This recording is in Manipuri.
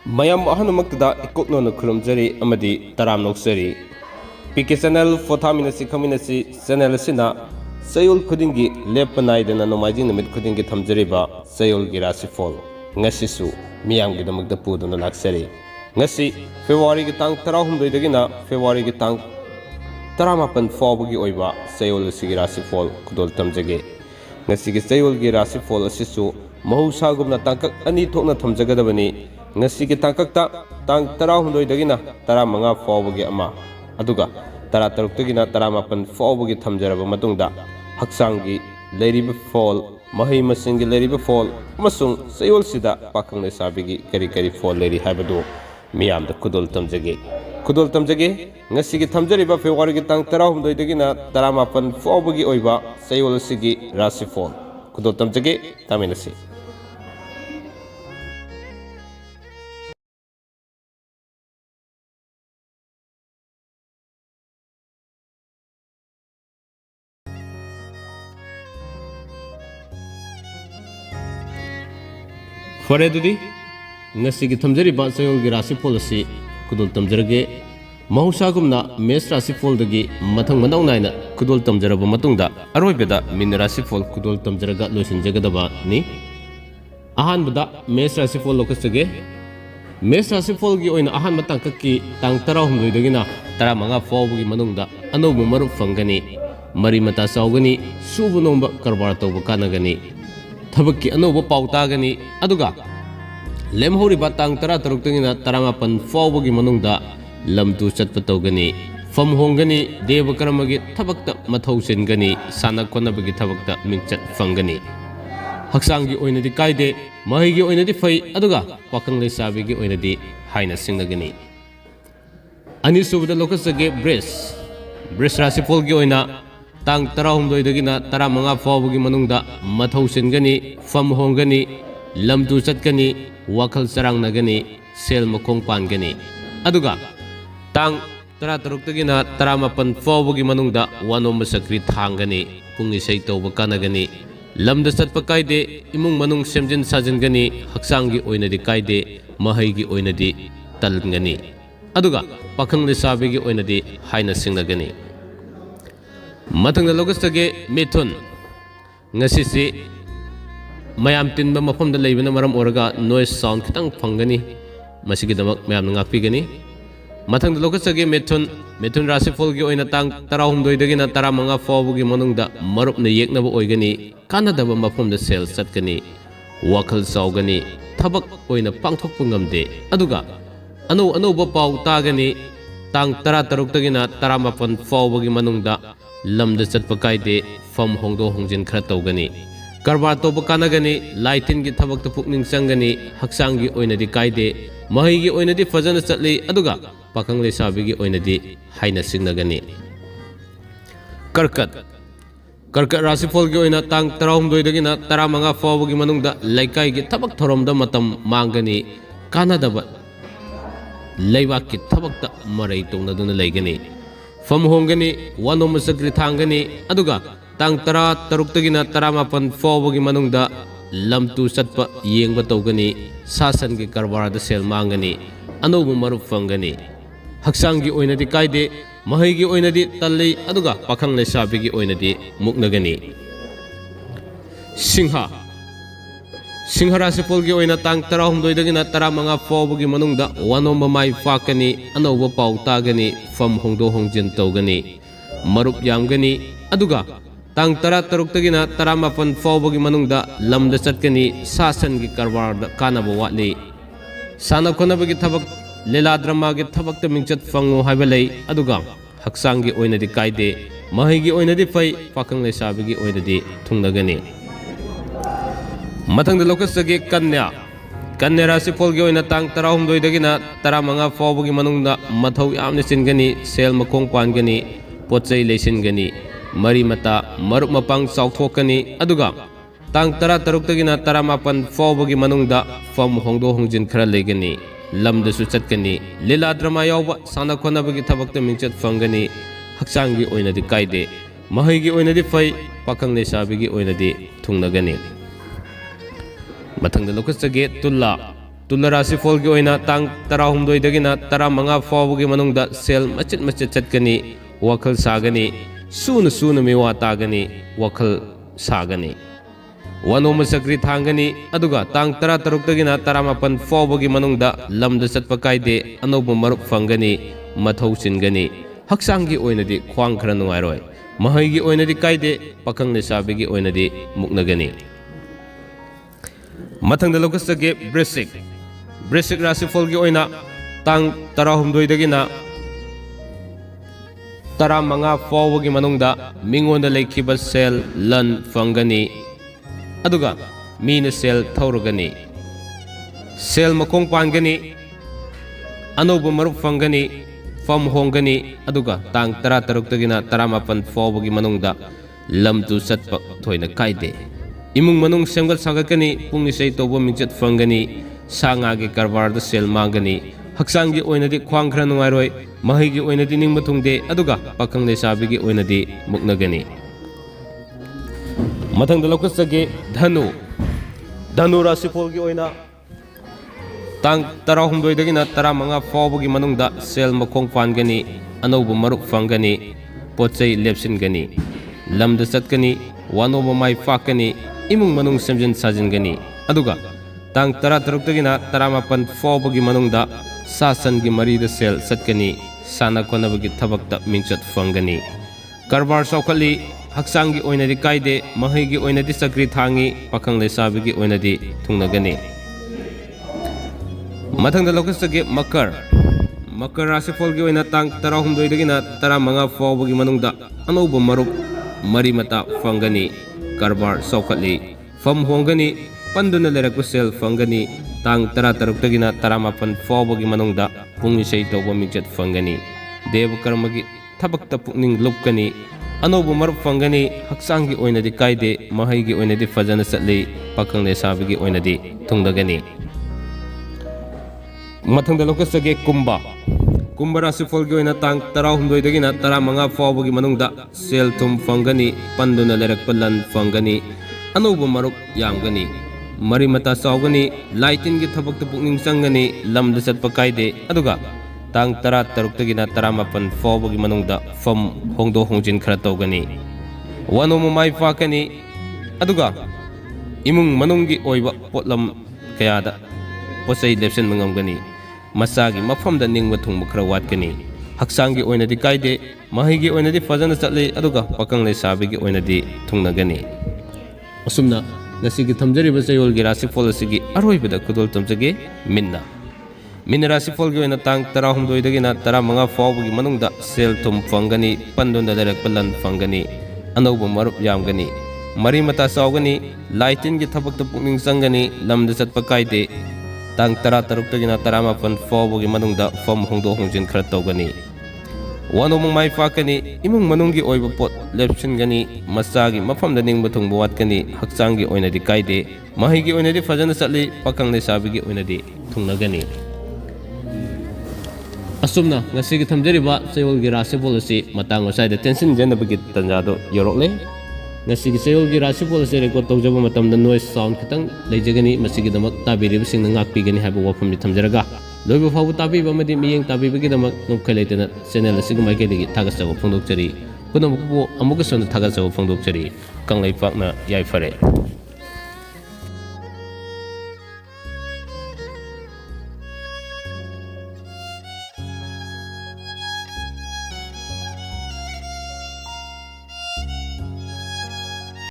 mayam ahanumaktada ikokno khurumjari amadi taram noksari PK channel POTHAMINASI KHANGMINASI channel asina sayol khudingi lepanai dana nomaji namit khudingi thamjariba Chayolgi Rashifal ngasisu miyamgi damakda puduna laksari ngasi February gi tang 16 dagina February gi tang 18 fawbagi oiba Chayolgi Rashifal khudol tamjage ngasi gi Chayolgi Rashifal asisu mahausa gumna tangkak ani thokna thamjagadabani ngasi gi tangkakta tang 16 dagina 15 fawbagi ama aduga 16 dagina 18 fawbagi thamjaraba matungda haksangi leiriba fall mahai masingi leiriba fall amasung Chayol sida pakang lesabigi kari fall leiri haibadu miyamda kudol tamjage ngasi gi thamjariba February gi tang 16 dagina 18 fawbagi oiba Chayol sigi Rashifal kudol tamjage taminasi fare dudi ngasi gi thamjariba Chayolgi Rashifal asi kudol tamjarage mahausa gumna mes Rashifal dagi mathang manau naina kudol tamjaraba matungda aroibeda min Rashifal kudol tamjaraga loisinjagadaba ni ahanbada mes Rashifal lokasage mes Rashifal gi oina ahan matang kakki tang 16 dagina 15 fawbagi manungda anobu maru fangani mari mata saugani subu nomba karbar tawba kanagani thabakki anoba pautagani aduga lemhoriba tang 16 dagina 18 fawbagi manungda lamtu chatpa tawgani fam hongani deva karamagi thabakta mathau singani sana konabagi thabakta mingchat fangani haksangi oinadi kaide mahigi oinadi fai aduga pakang lesabigi oinadi haina singnagani ani subda lokasage breast Rashifal gi oina tang 16 dagina 15 fawbagi manungda mathau singani fam hongani lamtu chatkani wakhal sarang nagani sel makong pangani aduga tang 16 dagina 18 fawbagi manungda wanom sakri thangani pungi sei tawba kanagani lamda chatpa kaide imung manung semjin sajingani haksangi oinadi kaide mahaigi oinadi talngani aduga pakhang lesabigi oinadi haina singnagani mathangda logastage methun ngasisi mayam tinba mafamda leibana maram oraga noise sound kitang phangani masigi damak mayam ngakpigani mathangda lokasage methun Rashifal gi oina tang 16 dagina 15 fawbagi manungda marupna yeknaba oigani kanadaba mafamda sel chatkani wakhal saugani thabak oina pangthokpa ngamde aduga anoba paw tagani tang 16 dagina 18 fawbagi manungda lamda chatpa kaide fam hongdo hongjin khara tawgani karbar toba kanagani laitin gi thabakta pukning changani haksangi oinadi kaide mahigi oinadi fajana chatli aduga pakang lesabigi oinadi haina singnagani karkat Rashifal gi oina tang 16 dagina 15 fawbagi manungda laikai gi thabak thoromda matam mangani kanadaba leibak ki thabakta marai tongnaduna leigani fam hongani wanom sakri thangani aduga tang 16 dagina 18 fawbagi manungda lamtu chatpa yengba tawgani sasan gi karbarada sel mangani anobu maru fangani haksangi oinadi kaide mahigi oinadi talli aduga pakhang lesabigi oinadi muknagani Singha Rashifal gi oina tang 16 dagina 15 fawbagi manungda wanom mai fakani anoba paw tagani fam hongdo hongjin tawgani marup yamgani aduga tang 16 dagina 18 fawbagi manungda lamda chatkani sasan gi karbarda kanaba watli sana konabagi thabak lela drama gi thabakta mingchat fangu haibalai aduga haksangi oinadi kaide mahigi oinadi fai pakang lesabigi oinadi thungnagani mathangda lokasage kanya Rashifal gi oina tang 16 dagina 15 fawbagi manungda mathau yamna chingani sel makong pangani pochai leisingani mari mata marup mapang chauthokani aduga tang 16 dagina 18 fawbagi manungda fam hongdo hongjin khara leigani lamda su chatkani lila drama yawba sana khonabagi thabakta mingchat fangani haksangi oinadi kaide mahigi oinadi fai pakang lesabigi oinadi thungnagani mathangda lokasage tulla Tula Rashifal gi oina tang 12 dagina 15 fawgi manungda sel macit chatkani wakhal sagani suna mewa tagani wakhal sagani wanoma sakri thangani aduga tang 13 dagina 18 fawgi manungda lamda chatpa kaide anoba marup fangani mathau chingani haksangi oinadi khwang khara nungairoi mahaigi oinadi kaide pakhang le sabigi oinadi muknagani mathangda lokasage Basic Rashifal gi oina tang 12 dagina 15 fawgi manungda mingonda lekhiba sel lan fangani aduga mina sel thaurugani sel makong pangani anoba marup fangani fam hongani aduga tang 13 dagina 18 fawgi manungda lamtu satpa thoina kaide imung manung semgat sagakani pungni sei tobo mingchat fangani Sangagi karbar da sel mangani haksangi oinadi khwang khara nungairoi mahigi oinadi ningma thungde aduga pakhang le sabigi oinadi muknagani mathang da lokasage dhanu Rashifal gi oina tang 16 dagina 15 fawgi manungda sel makhong pangani anoba marup fangani pochai lepsingani lamda chatkani wanoba mai fakani imung manung semjin sajingani aduga tang 13 dagina 18 fawgi manungda sasan gi marida sel satkani sana konabagi thabakta mingchat fangani karbar saukhali haksangi oinadi kaide mahigi oinadi sakri thangi pakhang le sabigi oinadi thungnagani mathangda lokasage Makar Rashifal gi oina tang 16 dagina 15 fawgi manungda anoba marup mari mata fangani karbar saukhali fam hongani panduna lerakpa sel fangani tang 13 dagina 18 fawgi manungda pungni sei toba mingchat fangani dev karmagi thabakta pukning lupkani anoba marup fangani haksangi oinadi kaide mahaigi oinadi fajana satli pakhang le sabigi oinadi thungdagani mathangda lokasage Kumba Rashifal gi oina tang 16 dagina 15 fawgi manungda sel thum fangani panduna lerakpa lan fangani anoba marup yamgani mari mata saugani laitin gi thabak pukning sangani lamda satpa kaide aduga tang 13 dagina 18 fawgi manungda fam hongdo hongjin khara tawgani wanoma mai fakani aduga imung manunggi oiba potlam kayada posai lepsen mangamgani masagi mafamda ningma thungma khara watkani haksangi oinadi kaide mahigi oinadi fajana chatli aduga pakang le sabigi oinadi thungnagani asumna ngasigi thamjariba Chayolgi Rashifal asigi aroibada kudol tamjage Minna Rashifal gi oina tang 16 dagina 15 fawgi manungda sel thum fangani pandunda lerakpa lan fangani anoba marup yamgani mari mata saugani laitin gi thabakta pukning sangani lamda chatpa kaide tang 13 dagina 18 fawgi manungda fam hongdo hongjin khara tawgani wanoma mai fakani imung manunggi oiba pot lepsingani masagi mafamda ningba thungba watkani haksangi oinadi kaide mahigi oinadi fajana satli pakhang le sabigi oinadi thungnagani asumna ngasigi thamjariba Chayolgi Rashifal asi matang wasaida tension jenabagi tanjado yorokle ngasigi Chayolgi Rashifal asi record tawjaba matamda noise sound khitang leijagani masigi damak tabirib singna ngakpigani haiba wafamni thamjaraga loiba fawu tabiba amadi miyeng tabibagi damak nungkhai leitana channel asiga maikhaidagi thagasaba phongdokchari punamukbu amuka sona thagasaba phongdokchari kanglai pakna yaifare